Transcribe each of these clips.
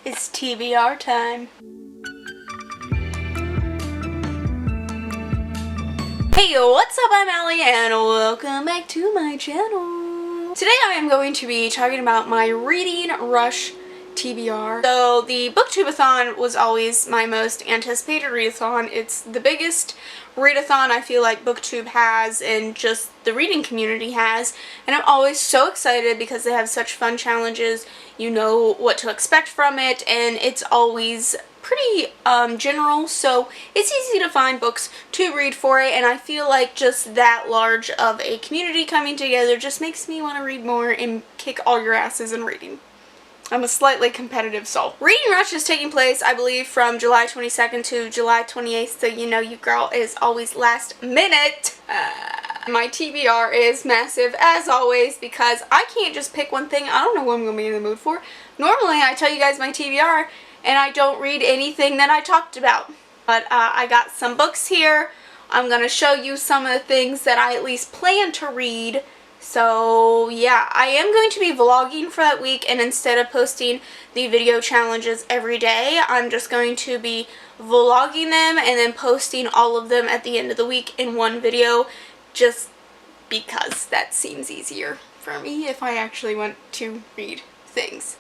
It's TBR time. Hey, what's up? I'm Allie and welcome back to my channel. Today I am going to be talking about my reading rush TBR. So the booktubeathon was always my most anticipated readathon. It's the biggest readathon I feel like booktube has and just the reading community has, and I'm always so excited because they have such fun challenges. You know what to expect from it, and it's always pretty general, so it's easy to find books to read for it, and I feel like just that large of a community coming together just makes me want to read more and kick all your asses in reading. I'm a slightly competitive soul. Reading Rush is taking place, I believe, from July 22nd to July 28th, so you know you girl is always last minute. My TBR is massive, as always, because I can't just pick one thing. I don't know what I'm going to be in the mood for. Normally, I tell you guys my TBR, and I don't read anything that I talked about. But I got some books here. I'm going to show you some of the things that I at least plan to read. So yeah, I am going to be vlogging for that week, and instead of posting the video challenges every day, I'm just going to be vlogging them and then posting all of them at the end of the week in one video, just because that seems easier for me if I actually want to read things.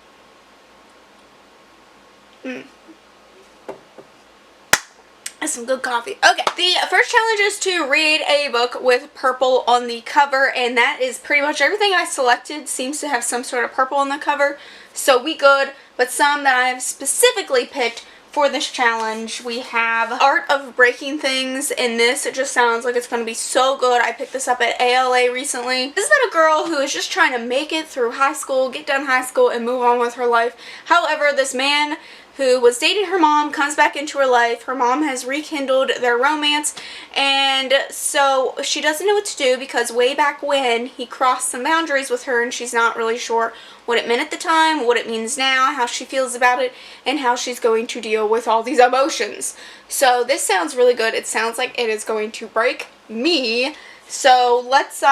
That's some good coffee. Okay, the first challenge is to read a book with purple on the cover, and that is pretty much everything I selected seems to have some sort of purple on the cover, so we good. But some that I have specifically picked for this challenge, we have Art of Breaking Things, and this, it just sounds like it's going to be so good. I picked this up at ALA recently. This is about a girl who is just trying to make it through high school, get done high school, and move on with her life. However, this man who was dating her mom comes back into her life. Her mom has rekindled their romance, and so she doesn't know what to do because way back when he crossed some boundaries with her, and she's not really sure what it meant at the time, what it means now, how she feels about it, and how she's going to deal with all these emotions. So this sounds really good. It sounds like it is going to break me. So let's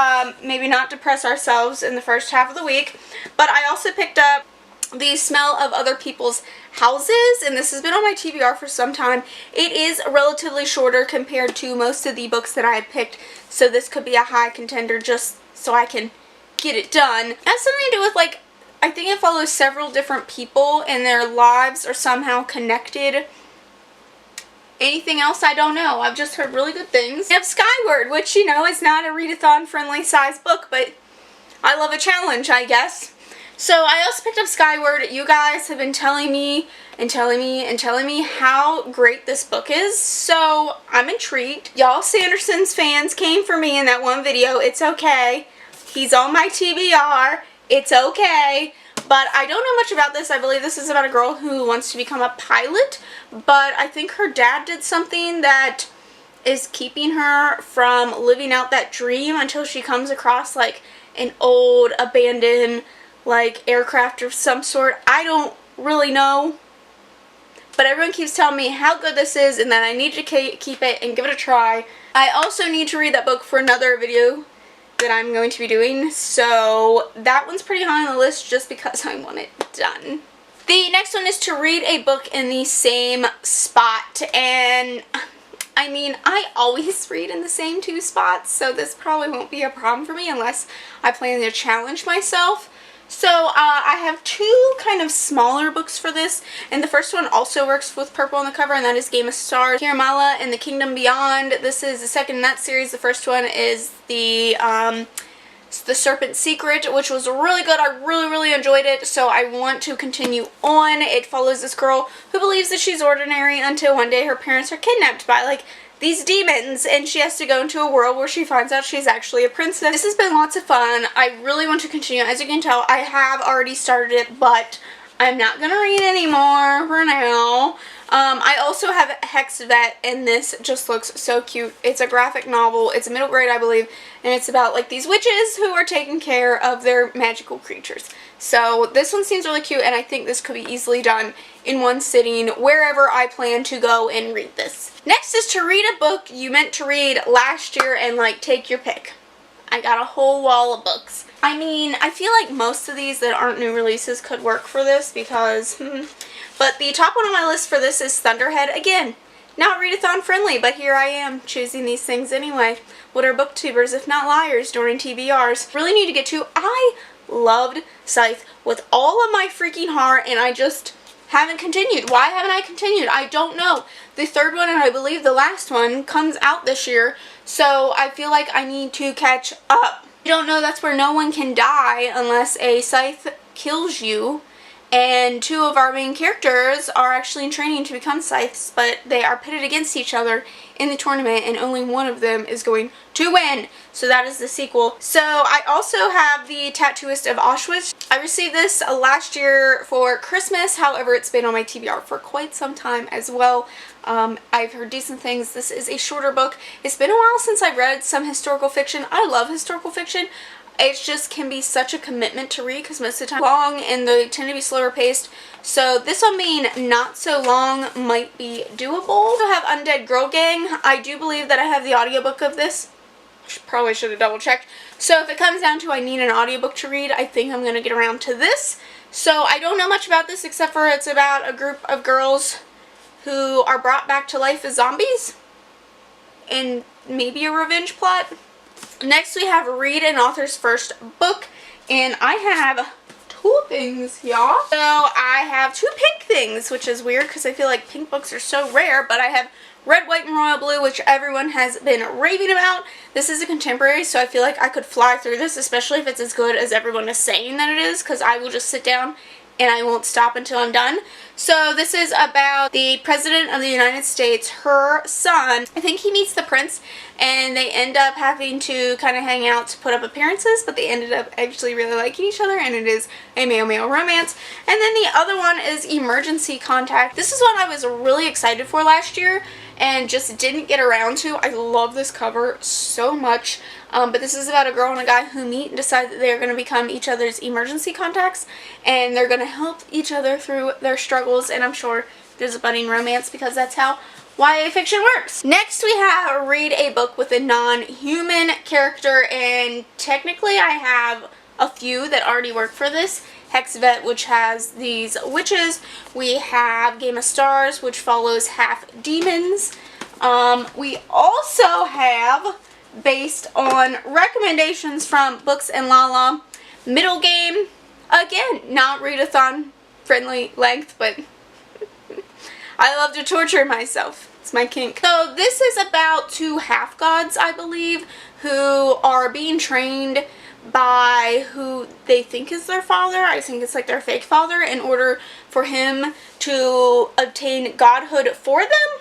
maybe not depress ourselves in the first half of the week. But I also picked up The Smell of Other People's Houses, and this has been on my TBR for some time. It is relatively shorter compared to most of the books that I have picked, so this could be a high contender just so I can get it done. It has something to do with, like, I think it follows several different people and their lives are somehow connected. Anything else, I don't know. I've just heard really good things. We have Skyward, which, you know, is not a readathon friendly size book, but I love a challenge, I guess. So I also picked up Skyward. You guys have been telling me how great this book is, so I'm intrigued. Y'all Sanderson's fans came for me in that one video. It's okay. He's on my TBR. It's okay. But I don't know much about this. I believe this is about a girl who wants to become a pilot, but I think her dad did something that is keeping her from living out that dream until she comes across like an old abandoned like aircraft of some sort. I don't really know, but everyone keeps telling me how good this is and that I need to keep it and give it a try. I also need to read that book for another video that I'm going to be doing, so that one's pretty high on the list just because I want it done. The next one is to read a book in the same spot, and I mean, I always read in the same two spots, so this probably won't be a problem for me unless I plan to challenge myself. So I have two kind of smaller books for this, and the first one also works with purple on the cover, and that is Game of Stars, Kiramala and the Kingdom Beyond. This is the second in that series. The first one is the Serpent's Secret, which was really good. I really enjoyed it, so I want to continue on. It follows this girl who believes that she's ordinary until one day her parents are kidnapped by like these demons, and she has to go into a world where she finds out she's actually a princess. This has been lots of fun. I really want to continue. As you can tell, I have already started it, but I'm not going to read anymore for now. I also have Hex Vet, and this just looks so cute. It's a graphic novel. It's a middle grade, I believe, and it's about like these witches who are taking care of their magical creatures. So this one seems really cute, and I think this could be easily done in one sitting wherever I plan to go and read this. Next is to read a book you meant to read last year and like take your pick. I got a whole wall of books. I mean, I feel like most of these that aren't new releases could work for this because, but the top one on my list for this is Thunderhead. Again, not readathon friendly, but here I am choosing these things anyway. What are booktubers if not liars during TBRs? Really need to get to. I loved Scythe with all of my freaking heart, and I just haven't continued. Why haven't I continued? I don't know. The third one, and I believe the last one, comes out this year, so I feel like I need to catch up. I don't know, that's where no one can die unless a scythe kills you, and two of our main characters are actually in training to become scythes, but they are pitted against each other in the tournament, and only one of them is going to win. So that is the sequel. So I also have the Tattooist of Auschwitz. I received this last year for Christmas, however it's been on my TBR for quite some time as well. I've heard decent things. This is a shorter book. It's been a while since I've read some historical fiction. I love historical fiction. It just can be such a commitment to read because most of the time long and they tend to be slower paced. So this one being not so long might be doable. I also have Undead Girl Gang. I do believe that I have the audiobook of this. Probably should have double checked. So if it comes down to I need an audiobook to read, I think I'm going to get around to this. So I don't know much about this except for it's about a group of girls who are brought back to life as zombies and maybe a revenge plot. Next we have read an author's first book, and I have two things, y'all. So I have two pink things, which is weird because I feel like pink books are so rare, but I have Red, White, and Royal Blue, which everyone has been raving about. This is a contemporary, so I feel like I could fly through this, especially if it's as good as everyone is saying that it is, because I will just sit down and I won't stop until I'm done. So this is about the President of the United States, her son. I think he meets the prince, and they end up having to kind of hang out to put up appearances, but they ended up actually really liking each other, and it is a male-male romance. And then the other one is Emergency Contact. This is one I was really excited for last year and just didn't get around to. I love this cover so much. But this is about a girl and a guy who meet and decide that they're going to become each other's emergency contacts, and they're going to help each other through their struggles, and I'm sure there's a budding romance because that's how YA fiction works. Next we have read a book with a non-human character, and technically I have a few that already work for this. Hexvet, which has these witches. We have Game of Stars, which follows half demons. We also have, based on recommendations from Books and Lala, Middle Game. Again, not readathon friendly length, but I love to torture myself. It's my kink. So this is about two half-gods, I believe, who are being trained by who they think is their father. I think it's like their fake father, in order for him to obtain godhood for them.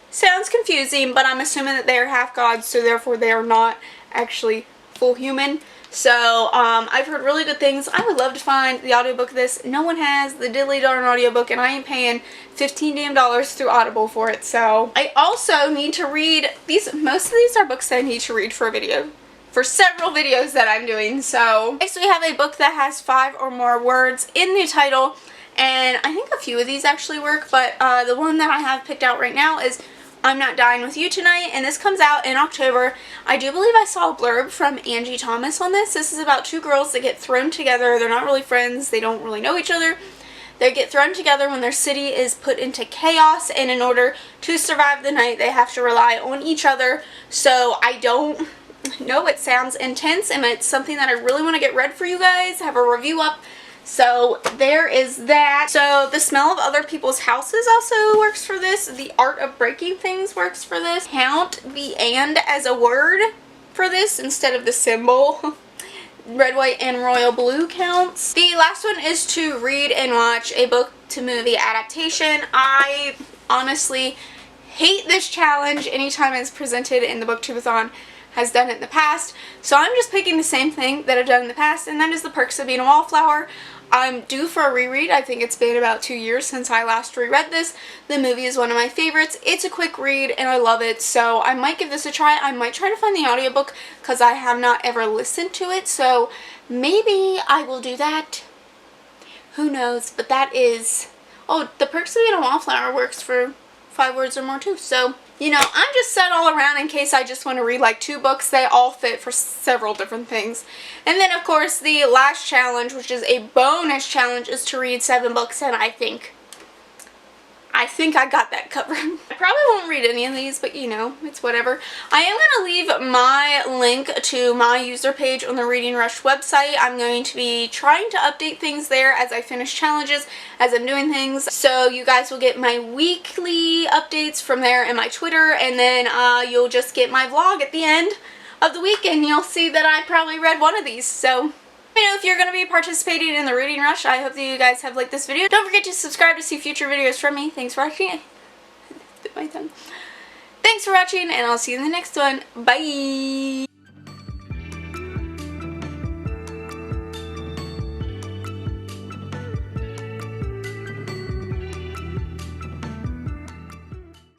Sounds confusing, but I'm assuming that they are half gods, so therefore they are not actually full human. So I've heard really good things. I would love to find the audiobook of this. No one has the diddly darn audiobook, and I ain't paying $15 damn through Audible for it. So I also need to read these. Most of these are books that I need to read for a video, for several videos that I'm doing. So next we have a book that has 5 or more words in the title, and I think a few of these actually work, but the one that I have picked out right now is I'm Not Dying With You Tonight, and this comes out in October. I do believe I saw a blurb from Angie Thomas on this. This is about two girls that get thrown together. They're not really friends. They don't really know each other. They get thrown together when their city is put into chaos, and in order to survive the night, they have to rely on each other. So I don't know, it sounds intense, and it's something that I really want to get read for you guys, have a review up. So there is that. So The Smell of Other People's Houses also works for this. The Art of Breaking Things works for this. Count the and as a word for this instead of the symbol. Red, White, and Royal Blue counts. The last one is to read and watch a book to movie adaptation. I honestly hate this challenge anytime it's presented in the Booktubeathon has done it in the past. So I'm just picking the same thing that I've done in the past, and that is The Perks of Being a Wallflower. I'm due for a reread. I think it's been about 2 years since I last reread this. The movie is one of my favorites. It's a quick read and I love it, so I might give this a try. I might try to find the audiobook because I have not ever listened to it, so maybe I will do that. Who knows? But that is... Oh, The Perks of Being a Wallflower works for 5 words or more too, so you know, I'm just set all around in case I just want to read like 2 books. They all fit for several different things. And then, of course, the last challenge, which is a bonus challenge, is to read 7 books, and I think I got that covered. I probably won't read any of these, but you know, it's whatever. I am going to leave my link to my user page on the Reading Rush website. I'm going to be trying to update things there as I finish challenges, as I'm doing things. So you guys will get my weekly updates from there and my Twitter, and then you'll just get my vlog at the end of the week, and you'll see that I probably read one of these. So let me know if you're going to be participating in the Reading Rush. I hope that you guys have liked this video. Don't forget to subscribe to see future videos from me. Thanks for watching. Bit my tongue. Thanks for watching, and I'll see you in the next one. Bye!